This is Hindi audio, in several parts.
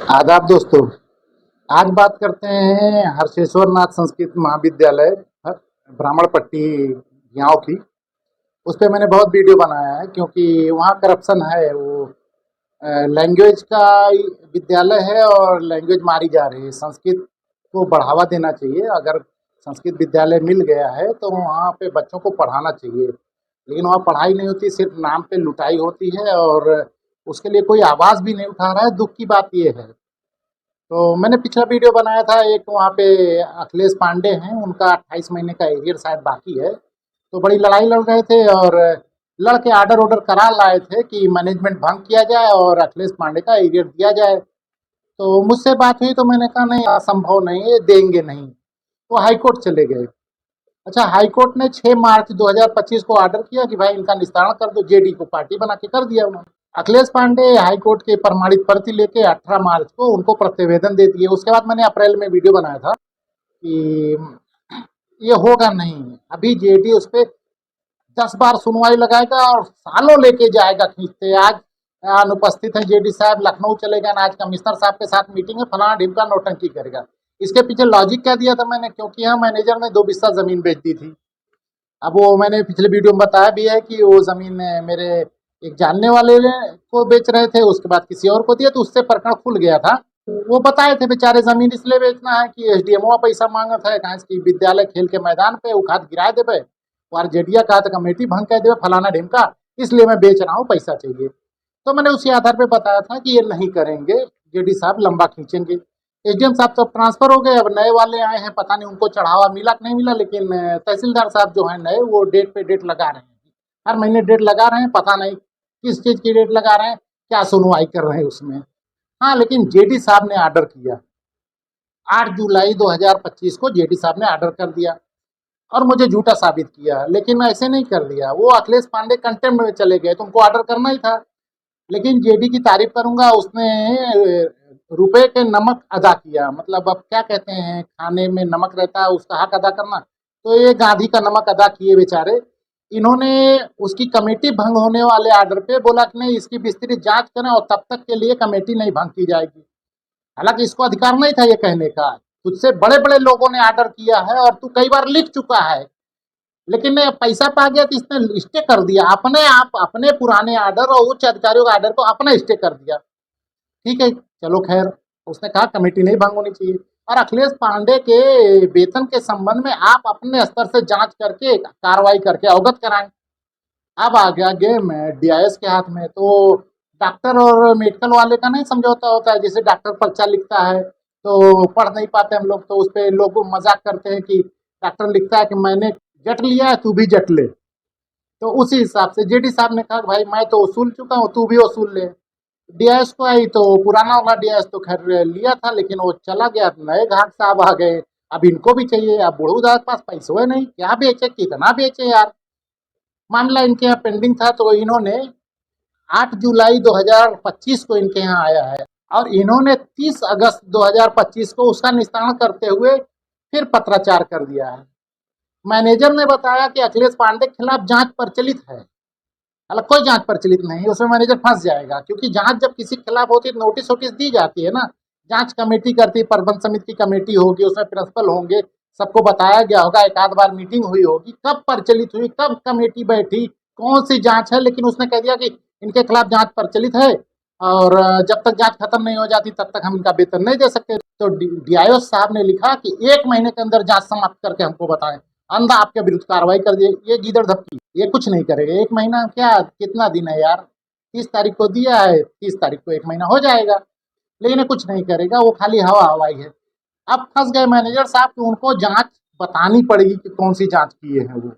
आदाब दोस्तों। आज बात करते हैं हर्षेश्वर नाथ संस्कृत महाविद्यालय ब्राह्मणपट्टी गाँव की। उस पे मैंने बहुत वीडियो बनाया है क्योंकि वहाँ करप्शन है। वो लैंग्वेज का विद्यालय है और लैंग्वेज मारी जा रही है। संस्कृत को बढ़ावा देना चाहिए। अगर संस्कृत विद्यालय मिल गया है तो वहाँ पे बच्चों को पढ़ाना चाहिए, लेकिन वहाँ पढ़ाई नहीं होती, सिर्फ नाम पे लुटाई होती है और उसके लिए कोई आवाज़ भी नहीं उठा रहा है। दुख की बात ये है। तो मैंने पिछला वीडियो बनाया था, एक वहाँ पे अखिलेश पांडे हैं, उनका 28 महीने का एरियर शायद बाकी है। तो बड़ी लड़ाई लड़ रहे थे और लड़ के आर्डर ऑर्डर करा लाए थे कि मैनेजमेंट भंग किया जाए और अखिलेश पांडे का एरियर दिया जाए। तो मुझसे बात हुई तो मैंने कहा नहीं, असंभव नहीं है, देंगे नहीं। तो हाई कोर्ट चले गए। अच्छा, हाई कोर्ट ने 6 मार्च 2025 को आर्डर किया कि भाई इनका निस्तारण कर दो। जेडी को पार्टी बना के कर दिया उन्होंने। अखिलेश पांडे हाई कोर्ट के प्रमाणित प्रति लेके 18 मार्च को उनको प्रतिवेदन दे दिए। उसके बाद मैंने अप्रैल में वीडियो बनाया था कि ये होगा नहीं। अभी जेडी उस पर 10 बार सुनवाई लगाएगा और सालों लेके जाएगा खींचते। आज अनुपस्थित है जेडी साहब, लखनऊ चले गए। आज कमिश्नर साहब के साथ मीटिंग है, फलाना ढिमका नौटंकी करेगा। इसके पीछे लॉजिक क्या दिया था मैंने, क्योंकि यहाँ मैनेजर ने 2 बिस्सा जमीन बेच दी थी। अब वो मैंने पिछले वीडियो में बताया भी है कि वो जमीन मेरे एक जानने वाले को बेच रहे थे, उसके बाद किसी और को दिया, तो उससे प्रकरण खुल गया था। वो बताए थे बेचारे जमीन इसलिए बेचना है कि एसडीएमओ पैसा मांगत है, कहा कि विद्यालय खेल के मैदान पे उखाद गिरा देवे और जेडिया कहा था कमेटी भंग कर देवे, फलाना ढिमका, इसलिए मैं बेच रहा हूँ, पैसा चाहिए। तो मैंने उसी आधार पे बताया था कि ये नहीं करेंगे, जेडी साहब लंबा खींचेंगे। एसडीएम साहब तो ट्रांसफर हो गए, अब नए वाले आए हैं, पता नहीं उनको चढ़ावा मिला कि नहीं मिला, लेकिन तहसीलदार साहब जो है नए, वो डेट पे डेट लगा रहे हैं। हर महीने डेट लगा रहे हैं, पता नहीं किस चीज की डेट लगा रहे हैं, क्या सुनवाई कर रहे हैं उसमें। हाँ, लेकिन जेडी साहब ने ऑर्डर किया। 8 जुलाई 2025 को जेडी साहब ने ऑर्डर कर दिया और मुझे झूठा साबित किया, लेकिन ऐसे नहीं कर दिया। वो अखिलेश पांडे कंटेम्प्ट में चले गए, तो उनको ऑर्डर करना ही था। लेकिन जेडी की तारीफ करूंगा, उसने रुपए के नमक अदा किया। मतलब अब क्या कहते हैं, खाने में नमक रहता है, उसका हक अदा करना। तो ये गांधी का नमक अदा किए बेचारे। इन्होंने उसकी कमेटी भंग होने वाले ऑर्डर पे बोला कि नहीं, इसकी विस्तृत जांच करें और तब तक के लिए कमेटी नहीं भंग की जाएगी। हालांकि इसको अधिकार नहीं था ये कहने का। तुझसे बड़े बड़े लोगों ने ऑर्डर किया है और तू कई बार लिख चुका है, लेकिन पैसा पा गया तो इसने स्टे कर दिया अपने आप, अपने पुराने ऑर्डर और उच्च अधिकारियों का ऑर्डर को अपने स्टे कर दिया। ठीक है, चलो खैर। उसने कहा कमेटी नहीं भंग होनी चाहिए। और अखिलेश पांडे के वेतन के संबंध में आप अपने स्तर से जांच करके कार्रवाई करके अवगत कराएं। अब आ गया गेम डीआईएस के हाथ में। तो डॉक्टर और मेडिकल वाले का नहीं समझौता होता है। जैसे डॉक्टर पर्चा लिखता है तो पढ़ नहीं पाते हम लोग, तो उस पर लोग मजाक करते हैं कि डॉक्टर लिखता है कि मैंने जट लिया है, तू भी जट ले। तो उसी हिसाब से जेडी साहब ने कहा भाई मैं तो वसूल चुका हूँ, तू भी वसूल ले। डीआईएस को आई तो पुराना वाला डीआईएस तो खैर लिया था, लेकिन वो चला गया। नए घाट साहब आ गए, अब इनको भी चाहिए। अब बूढ़ूदास के पास पैसे है नहीं, क्या बेचे, कितना बेचे यार। मामला इनके यहाँ पेंडिंग था, तो इन्होंने 8 जुलाई 2025 को इनके यहाँ आया है और इन्होंने 30 अगस्त 2025 को उसका निस्तारण करते हुए फिर पत्राचार कर दिया है। मैनेजर ने बताया कि अखिलेश पांडे के खिलाफ जांच प्रचलित है। हालांकि कोई जांच प्रचलित नहीं है, उसमें मैनेजर फंस जाएगा, क्योंकि जांच जब किसी के खिलाफ होती है तो नोटिस वोटिस दी जाती है ना। जांच कमेटी करती है, प्रबंध समिति की कमेटी होगी, उसमें प्रिंसिपल होंगे, सबको बताया गया होगा, एक आध बार मीटिंग हुई होगी, कब प्रचलित हुई, कब कमेटी बैठी, कौन सी जांच है। लेकिन उसने कह दिया कि इनके खिलाफ जांच प्रचलित है और जब तक जांच खत्म नहीं हो जाती तब तक हम इनका वेतन नहीं दे सकते। तो डीआईओ साहब ने लिखा कि 1 महीने के अंदर जांच समाप्त करके हमको बताएं, अंधा आपके विरुद्ध कार्रवाई कर दिए। ये गीदड़ धपकी, ये कुछ नहीं करेगा। 1 महीना क्या, कितना दिन है यार, 30 तारीख को दिया है, 30 तारीख को 1 महीना हो जाएगा। लेकिन ये कुछ नहीं करेगा, वो खाली हवा हवाई है। अब फंस गए मैनेजर साहब कि उनको जांच बतानी पड़ेगी कि कौन सी जांच किए हैं वो।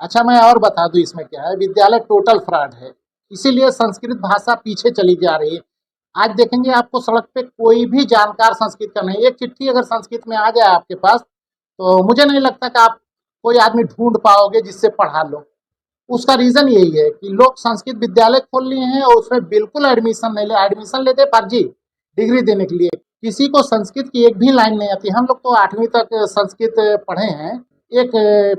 अच्छा, मैं और बता दूं इसमें क्या है, विद्यालय टोटल फ्रॉड है, इसीलिए संस्कृत भाषा पीछे चली जा रही है। आज देखेंगे आपको सड़क पे कोई भी जानकार संस्कृत का नहीं। एक चिट्ठी अगर संस्कृत में आ जाए आपके पास, तो मुझे नहीं लगता कि आप कोई आदमी ढूंढ पाओगे जिससे पढ़ा लो। उसका रीजन यही है कि लोग संस्कृत विद्यालय खोल लिए हैं और उसमें बिल्कुल एडमिशन नहीं ले, एडमिशन लेते फर्जी डिग्री देने के लिए। किसी को संस्कृत की एक भी लाइन नहीं आती। हम लोग तो 8वीं तक संस्कृत पढ़े हैं। एक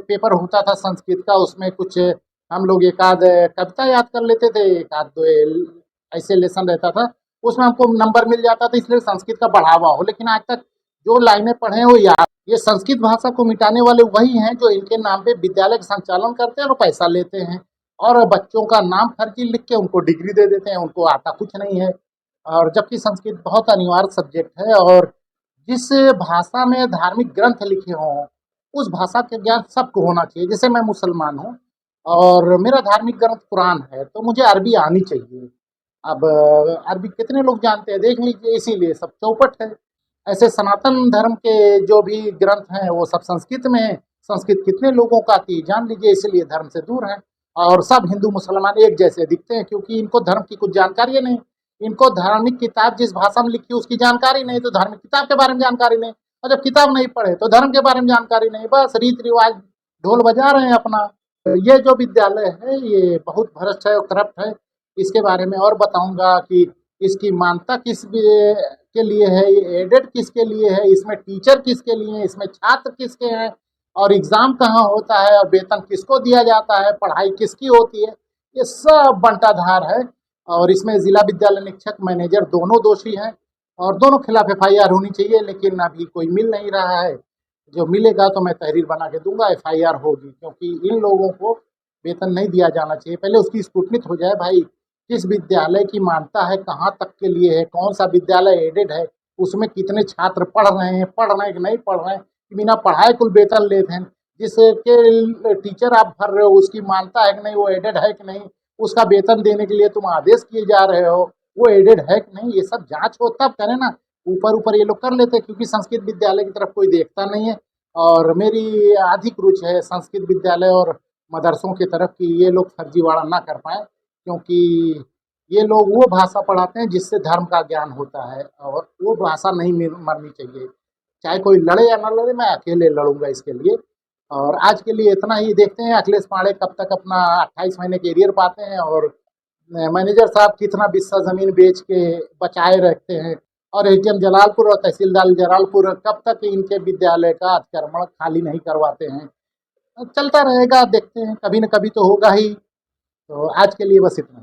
पेपर होता था संस्कृत का, उसमें कुछ हम लोग एक आध कविता याद कर लेते थे, एक आध दो ऐसे लेसन रहता था। उसमें हमको नंबर मिल जाता था, इसलिए संस्कृत का बढ़ावा हो। लेकिन आज तक जो लाइनें पढ़े हैं वो याद। ये संस्कृत भाषा को मिटाने वाले वही हैं जो इनके नाम पे विद्यालय का संचालन करते हैं और पैसा लेते हैं, और बच्चों का नाम फर्जी लिख के उनको डिग्री दे देते हैं, उनको आता कुछ नहीं है। और जबकि संस्कृत बहुत अनिवार्य सब्जेक्ट है, और जिस भाषा में धार्मिक ग्रंथ लिखे हों, उस भाषा के ज्ञान सबको होना चाहिए। जैसे मैं मुसलमान हूँ और मेरा धार्मिक ग्रंथ कुरान है, तो मुझे अरबी आनी चाहिए। अब अरबी कितने लोग जानते हैं देख लीजिए, इसीलिए सब चौपट है। ऐसे सनातन धर्म के जो भी ग्रंथ हैं वो सब संस्कृत में है। संस्कृत कितने लोगों का आती है जान लीजिए, इसलिए धर्म से दूर हैं। और सब हिंदू मुसलमान एक जैसे दिखते हैं, क्योंकि इनको धर्म की कुछ जानकारी है नहीं। इनको धार्मिक किताब जिस भाषा में लिखी उसकी जानकारी नहीं, तो धार्मिक किताब के बारे में जानकारी नहीं। और जब किताब नहीं पढ़े तो धर्म के बारे में जानकारी नहीं, बस रीति रिवाज ढोल बजा रहे हैं अपना। ये जो विद्यालय है ये बहुत भ्रष्ट है और करप्ट है। इसके बारे में और बताऊंगा कि इसकी मान्यता के लिए है, ये एडेड किसके लिए है, इसमें टीचर किसके लिए है, इसमें छात्र किसके हैं, और एग्जाम कहाँ होता है, और वेतन किसको दिया जाता है, पढ़ाई किसकी होती है, ये सब बंटाधार है। और इसमें जिला विद्यालय निरीक्षक मैनेजर दोनों दोषी हैं, और दोनों खिलाफ एफआईआर होनी चाहिए, लेकिन अभी कोई मिल नहीं रहा है। जो मिलेगा तो मैं तहरीर बना के दूंगा, एफआईआर होगी, क्योंकि इन लोगों को वेतन नहीं दिया जाना चाहिए। पहले उसकी स्क्रूटनी हो जाए भाई, किस विद्यालय की मान्यता है, कहाँ तक के लिए है, कौन सा विद्यालय एडेड है, उसमें कितने छात्र पढ़ रहे हैं कि नहीं पढ़ रहे हैं, बिना पढ़ाए कुल वेतन लेते हैं। जिसके टीचर आप भर रहे हो उसकी मान्यता है कि नहीं, वो एडेड है कि नहीं, उसका वेतन देने के लिए तुम आदेश किए जा रहे हो, वो एडेड है कि नहीं, ये सब जांच हो तब करें ना। ऊपर ऊपर ये लोग कर लेते हैं, क्योंकि संस्कृत विद्यालय की तरफ कोई देखता नहीं है। और मेरी अधिक रुचि है संस्कृत विद्यालय और मदरसों की तरफ कि ये लोग फर्जीवाड़ा ना कर पाए, क्योंकि ये लोग वो भाषा पढ़ाते हैं जिससे धर्म का ज्ञान होता है, और वो भाषा नहीं मरनी चाहिए। चाहे कोई लड़े या ना लड़े, मैं अकेले लड़ूंगा इसके लिए। और आज के लिए इतना ही, देखते हैं अखिलेश पांडे कब तक अपना 28 महीने के एरियर पाते हैं, और मैनेजर साहब कितना बिस्सा जमीन बेच के बचाए रखते हैं, और एसडीएम जलालपुर और तहसीलदार जलालपुर कब तक इनके विद्यालय का अतिक्रमण खाली नहीं करवाते हैं। चलता रहेगा, देखते हैं, कभी न कभी तो होगा ही। तो आज के लिए बस इतना।